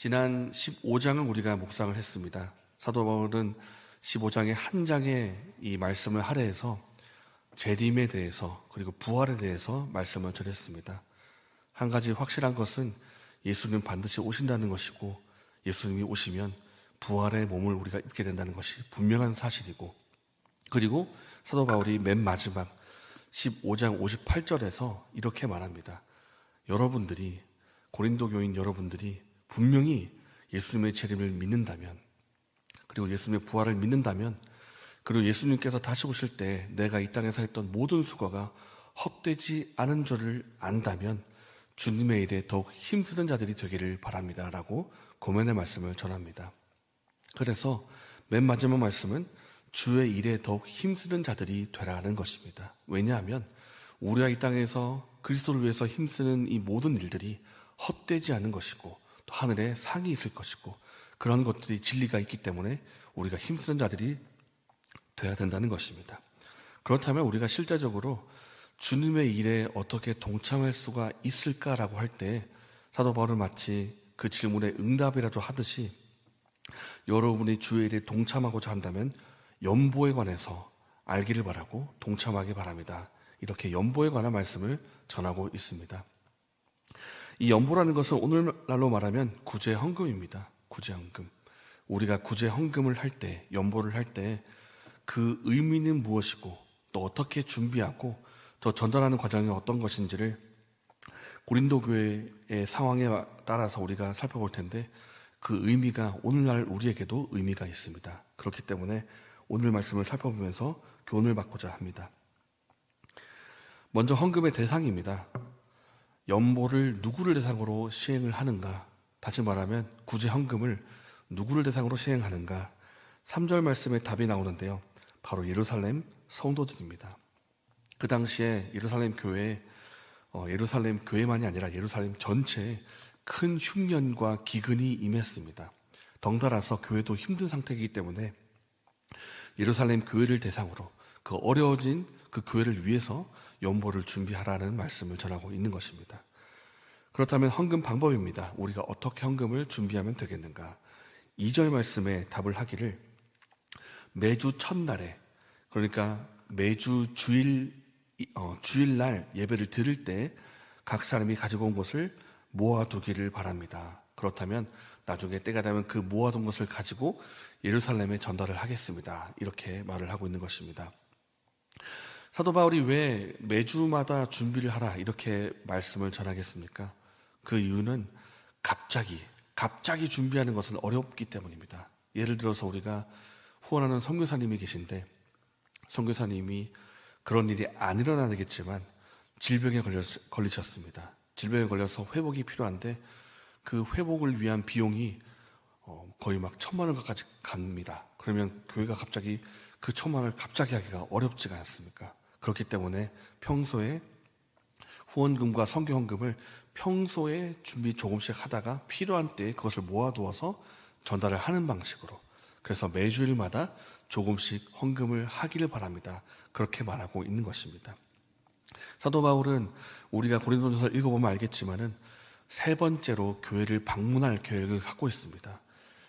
지난 15장을 우리가 묵상을 했습니다. 사도 바울은 15장의 한 장에 이 말씀을 할애해서 재림에 대해서 그리고 부활에 대해서 말씀을 전했습니다. 한 가지 확실한 것은 예수님 반드시 오신다는 것이고, 예수님이 오시면 부활의 몸을 우리가 입게 된다는 것이 분명한 사실이고, 그리고 사도 바울이 맨 마지막 15장 58절에서 이렇게 말합니다. 여러분들이, 고린도 교인 여러분들이 분명히 예수님의 재림을 믿는다면, 그리고 예수님의 부활을 믿는다면, 그리고 예수님께서 다시 오실 때 내가 이 땅에서 했던 모든 수고가 헛되지 않은 줄을 안다면 주님의 일에 더욱 힘쓰는 자들이 되기를 바랍니다 라고 고면의 말씀을 전합니다. 그래서 맨 마지막 말씀은 주의 일에 더욱 힘쓰는 자들이 되라는 것입니다. 왜냐하면 우리가 이 땅에서 그리스도를 위해서 힘쓰는 이 모든 일들이 헛되지 않은 것이고, 또 하늘에 상이 있을 것이고, 그런 것들이 진리가 있기 때문에 우리가 힘쓰는 자들이 되어야 된다는 것입니다. 그렇다면 우리가 실제적으로 주님의 일에 어떻게 동참할 수가 있을까라고 할 때 사도 바울은 마치 그 질문에 응답이라도 하듯이 여러분이 주의 일에 동참하고자 한다면 연보에 관해서 알기를 바라고 동참하기 바랍니다. 이렇게 연보에 관한 말씀을 전하고 있습니다. 이 연보라는 것은 오늘날로 말하면 구제헌금입니다. 구제헌금. 우리가 구제헌금을 할 때, 연보를 할 때 그 의미는 무엇이고 또 어떻게 준비하고 더 전달하는 과정이 어떤 것인지를 고린도 교회의 상황에 따라서 우리가 살펴볼 텐데, 그 의미가 오늘날 우리에게도 의미가 있습니다. 그렇기 때문에 오늘 말씀을 살펴보면서 교훈을 받고자 합니다. 먼저 헌금의 대상입니다. 연보를 누구를 대상으로 시행을 하는가? 다시 말하면 구제 헌금을 누구를 대상으로 시행하는가? 3절 말씀에 답이 나오는데요. 바로 예루살렘 성도들입니다. 그 당시에 예루살렘 교회만이 아니라 예루살렘 전체에 큰 흉년과 기근이 임했습니다. 덩달아서 교회도 힘든 상태이기 때문에 예루살렘 교회를 대상으로 그 어려워진 그 교회를 위해서 연보를 준비하라는 말씀을 전하고 있는 것입니다. 그렇다면 헌금 방법입니다. 우리가 어떻게 헌금을 준비하면 되겠는가? 2절 말씀에 답을 하기를, 매주 첫날에, 그러니까 매주 주일날 예배를 드릴 때 각 사람이 가지고 온 것을 모아두기를 바랍니다. 그렇다면 나중에 때가 되면 그 모아둔 것을 가지고 예루살렘에 전달을 하겠습니다. 이렇게 말을 하고 있는 것입니다. 사도 바울이 왜 매주마다 준비를 하라 이렇게 말씀을 전하겠습니까? 그 이유는 갑자기 준비하는 것은 어렵기 때문입니다. 예를 들어서 우리가 후원하는 선교사님이 계신데, 선교사님이 그런 일이 안 일어나겠지만 질병에 걸리셨습니다. 질병에 걸려서 회복이 필요한데 그 회복을 위한 비용이 거의 막 1,000만 원까지 갑니다. 그러면 교회가 갑자기 그 1,000만 원을 갑자기 하기가 어렵지가 않습니까? 그렇기 때문에 평소에 후원금과 선교헌금을 평소에 준비 조금씩 하다가 필요한 때에 그것을 모아두어서 전달을 하는 방식으로, 그래서 매주일마다 조금씩 헌금을 하기를 바랍니다. 그렇게 말하고 있는 것입니다. 사도 바울은 우리가 고린도전서를 읽어보면 알겠지만은 3번째로 교회를 방문할 계획을 갖고 있습니다.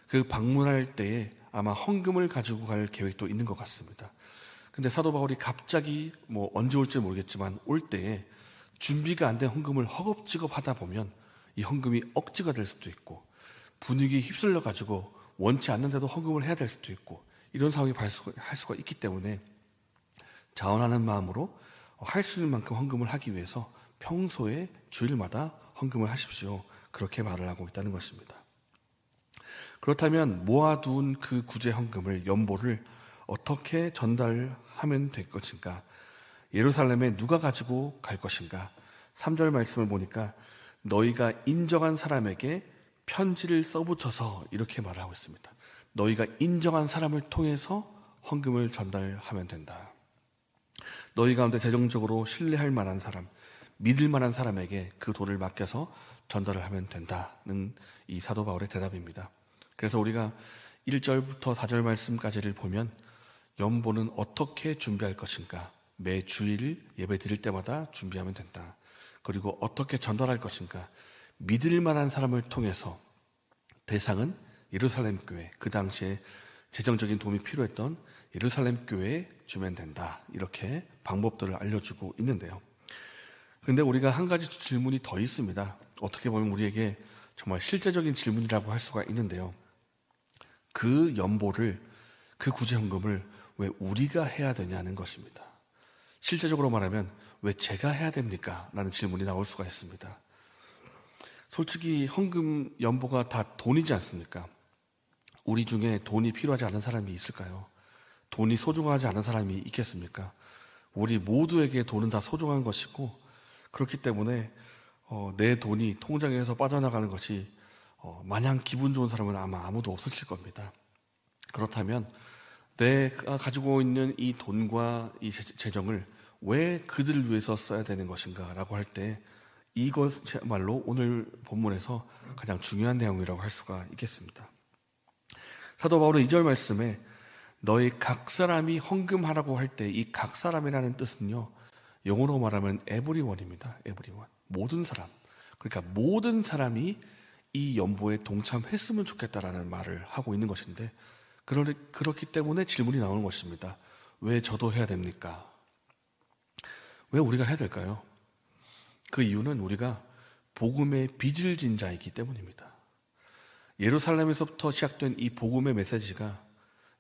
그 방문할 때에 아마 헌금을 가지고 갈 계획도 있는 것 같습니다. 근데 사도 바울이 갑자기 언제 올지 모르겠지만 올 때에 준비가 안 된 헌금을 허겁지겁 하다 보면 이 헌금이 억지가 될 수도 있고, 분위기에 휩쓸려 가지고 원치 않는데도 헌금을 해야 될 수도 있고, 이런 상황이 할 수가 있기 때문에 자원하는 마음으로 할 수 있는 만큼 헌금을 하기 위해서 평소에 주일마다 헌금을 하십시오. 그렇게 말을 하고 있다는 것입니다. 그렇다면 모아둔 그 구제 헌금을, 연보를 어떻게 전달하면 될 것인가? 예루살렘에 누가 가지고 갈 것인가? 3절 말씀을 보니까 너희가 인정한 사람에게 편지를 써붙여서 이렇게 말하고 있습니다. 너희가 인정한 사람을 통해서 헌금을 전달하면 된다. 너희 가운데 재정적으로 신뢰할 만한 사람, 믿을 만한 사람에게 그 돈을 맡겨서 전달을 하면 된다는 이 사도 바울의 대답입니다. 그래서 우리가 1절부터 4절 말씀까지를 보면 연보는 어떻게 준비할 것인가? 매 주일 예배 드릴 때마다 준비하면 된다. 그리고 어떻게 전달할 것인가? 믿을 만한 사람을 통해서 대상은 예루살렘 교회, 그 당시에 재정적인 도움이 필요했던 예루살렘 교회에 주면 된다. 이렇게 방법들을 알려주고 있는데요. 그런데 우리가 한 가지 질문이 더 있습니다. 어떻게 보면 우리에게 정말 실제적인 질문이라고 할 수가 있는데요. 그 연보를, 그 구제헌금을 왜 우리가 해야 되냐는 것입니다. 실제적으로 말하면 왜 제가 해야 됩니까? 라는 질문이 나올 수가 있습니다. 솔직히 헌금 연보가 다 돈이지 않습니까? 우리 중에 돈이 필요하지 않은 사람이 있을까요? 돈이 소중하지 않은 사람이 있겠습니까? 우리 모두에게 돈은 다 소중한 것이고, 그렇기 때문에 내 돈이 통장에서 빠져나가는 것이 마냥 기분 좋은 사람은 아마 아무도 없으실 겁니다. 그렇다면 내가 가지고 있는 이 돈과 이 재정을 왜 그들을 위해서 써야 되는 것인가 라고 할 때, 이것이야말로 오늘 본문에서 가장 중요한 내용이라고 할 수가 있겠습니다. 사도 바울은 2절 말씀에 너희 각 사람이 헌금하라고 할 때 이 각 사람이라는 뜻은요, 영어로 말하면 everyone입니다. everyone. 모든 사람. 그러니까 모든 사람이 이 연보에 동참했으면 좋겠다라는 말을 하고 있는 것인데, 그렇기 때문에 질문이 나오는 것입니다. 왜 저도 해야 됩니까? 왜 우리가 해야 될까요? 그 이유는 우리가 복음의 빚을 진 자이기 때문입니다. 예루살렘에서부터 시작된 이 복음의 메시지가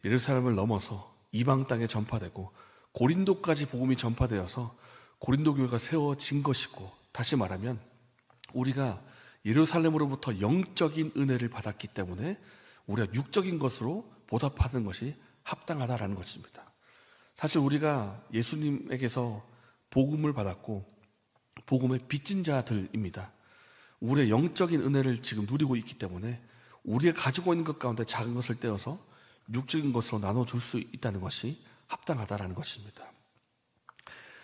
예루살렘을 넘어서 이방 땅에 전파되고 고린도까지 복음이 전파되어서 고린도 교회가 세워진 것이고, 다시 말하면 우리가 예루살렘으로부터 영적인 은혜를 받았기 때문에 우리가 육적인 것으로 보답하는 것이 합당하다라는 것입니다. 사실 우리가 예수님에게서 복음을 받았고 복음의 빚진 자들입니다. 우리의 영적인 은혜를 지금 누리고 있기 때문에 우리가 가지고 있는 것 가운데 작은 것을 떼어서 육적인 것으로 나눠줄 수 있다는 것이 합당하다라는 것입니다.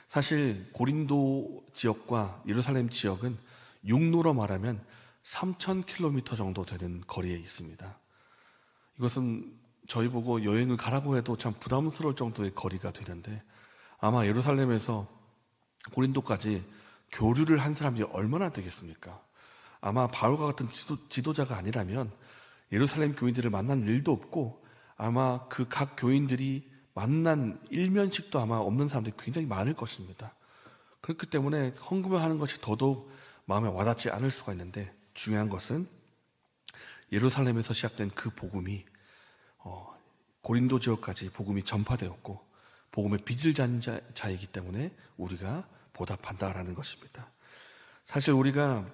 사실 고린도 지역과 예루살렘 지역은 육로로 말하면 3,000km 정도 되는 거리에 있습니다. 이것은 저희 보고 여행을 가라고 해도 참 부담스러울 정도의 거리가 되는데, 아마 예루살렘에서 고린도까지 교류를 한 사람이 얼마나 되겠습니까? 아마 바울과 같은 지도자가 아니라면 예루살렘 교인들을 만난 일도 없고, 아마 그 각 교인들이 만난 일면식도 아마 없는 사람들이 굉장히 많을 것입니다. 그렇기 때문에 헌금을 하는 것이 더더욱 마음에 와닿지 않을 수가 있는데, 중요한 것은 예루살렘에서 시작된 그 복음이 고린도 지역까지 복음이 전파되었고 복음의 빚을 잔 자이기 때문에 우리가 보답한다라는 것입니다. 사실 우리가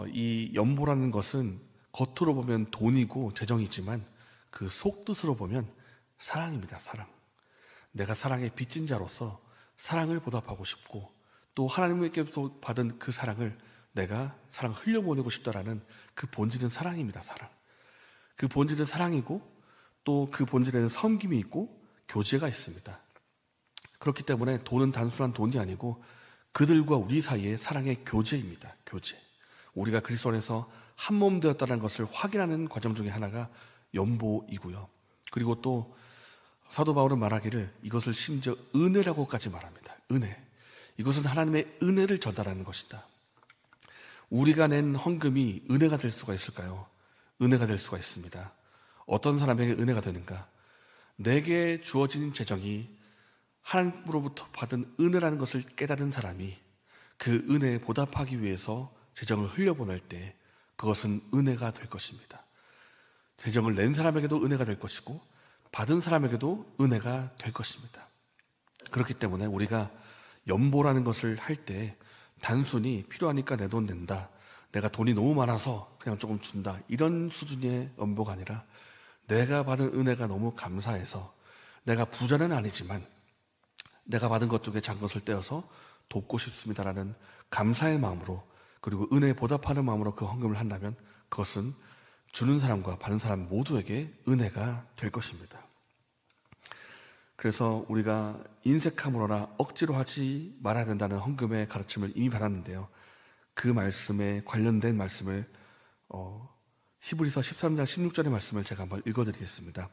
이 연보라는 것은 겉으로 보면 돈이고 재정이지만 그 속뜻으로 보면 사랑입니다. 사랑. 내가 사랑의 빚진 자로서 사랑을 보답하고 싶고, 또 하나님께서 받은 그 사랑을 내가 사랑 흘려보내고 싶다라는 그 본질은 사랑입니다. 사랑. 그 본질은 사랑이고, 또 그 본질에는 섬김이 있고 교제가 있습니다. 그렇기 때문에 돈은 단순한 돈이 아니고 그들과 우리 사이의 사랑의 교제입니다. 교제. 우리가 그리스도 안에서 한 몸 되었다는 것을 확인하는 과정 중에 하나가 연보이고요. 그리고 또 사도 바울은 말하기를 이것을 심지어 은혜라고까지 말합니다. 은혜. 이것은 하나님의 은혜를 전달하는 것이다. 우리가 낸 헌금이 은혜가 될 수가 있을까요? 은혜가 될 수가 있습니다. 어떤 사람에게 은혜가 되는가? 내게 주어진 재정이 하나님으로부터 받은 은혜라는 것을 깨달은 사람이 그 은혜에 보답하기 위해서 재정을 흘려보낼 때 그것은 은혜가 될 것입니다. 재정을 낸 사람에게도 은혜가 될 것이고 받은 사람에게도 은혜가 될 것입니다. 그렇기 때문에 우리가 연보라는 것을 할 때 단순히 필요하니까 내 돈 낸다, 내가 돈이 너무 많아서 그냥 조금 준다, 이런 수준의 연보가 아니라 내가 받은 은혜가 너무 감사해서 내가 부자는 아니지만 내가 받은 것 중에 작은 것을 떼어서 돕고 싶습니다라는 감사의 마음으로, 그리고 은혜에 보답하는 마음으로 그 헌금을 한다면 그것은 주는 사람과 받는 사람 모두에게 은혜가 될 것입니다. 그래서 우리가 인색함으로나 억지로 하지 말아야 된다는 헌금의 가르침을 이미 받았는데요. 그 말씀에 관련된 말씀을 히브리서 13장 16절의 말씀을 제가 한번 읽어드리겠습니다.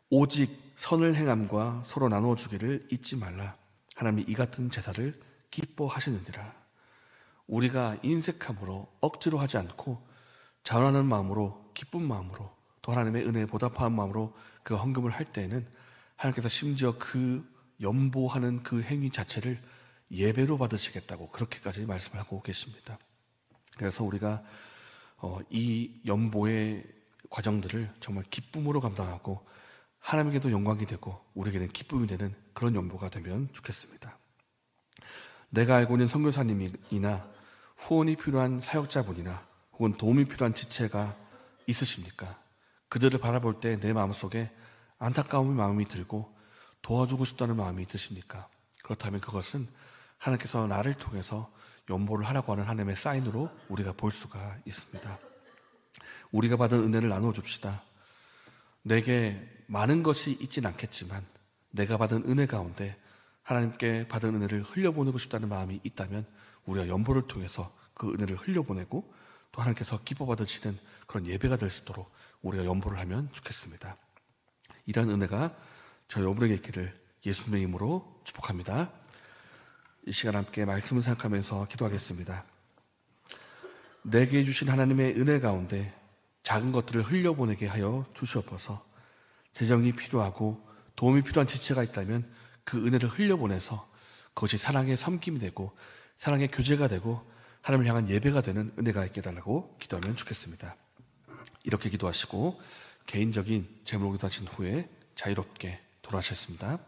오직 선을 행함과 서로 나누어주기를 잊지 말라. 하나님이 이 같은 제사를 기뻐하시느니라. 우리가 인색함으로 억지로 하지 않고 자원하는 마음으로, 기쁜 마음으로, 또 하나님의 은혜에 보답하는 마음으로 그 헌금을 할 때에는 하나님께서 심지어 그 연보하는 그 행위 자체를 예배로 받으시겠다고 그렇게까지 말씀을 하고 계십니다. 그래서 우리가 이 연보의 과정들을 정말 기쁨으로 감당하고 하나님에게도 영광이 되고 우리에게는 기쁨이 되는 그런 연보가 되면 좋겠습니다. 내가 알고 있는 선교사님이나 후원이 필요한 사역자분이나 혹은 도움이 필요한 지체가 있으십니까? 그들을 바라볼 때 내 마음속에 안타까움의 마음이 들고 도와주고 싶다는 마음이 드십니까? 그렇다면 그것은 하나님께서 나를 통해서 연보를 하라고 하는 하나님의 사인으로 우리가 볼 수가 있습니다. 우리가 받은 은혜를 나누어 줍시다. 내게 많은 것이 있진 않겠지만 내가 받은 은혜 가운데 하나님께 받은 은혜를 흘려보내고 싶다는 마음이 있다면 우리가 연보를 통해서 그 은혜를 흘려보내고 또 하나님께서 기뻐 받으시는 그런 예배가 될 수 있도록 우리가 연보를 하면 좋겠습니다. 이러한 은혜가 저희 여러분에게 있기를 예수님의 이름으로 축복합니다. 이 시간 함께 말씀을 생각하면서 기도하겠습니다. 내게 주신 하나님의 은혜 가운데 작은 것들을 흘려보내게 하여 주시옵소서. 재정이 필요하고 도움이 필요한 지체가 있다면 그 은혜를 흘려보내서 그것이 사랑의 섬김이 되고 사랑의 교제가 되고 하나님을 향한 예배가 되는 은혜가 있게 해달라고 기도하면 좋겠습니다. 이렇게 기도하시고 개인적인 제목을 기도하신 후에 자유롭게 돌아가셨습니다.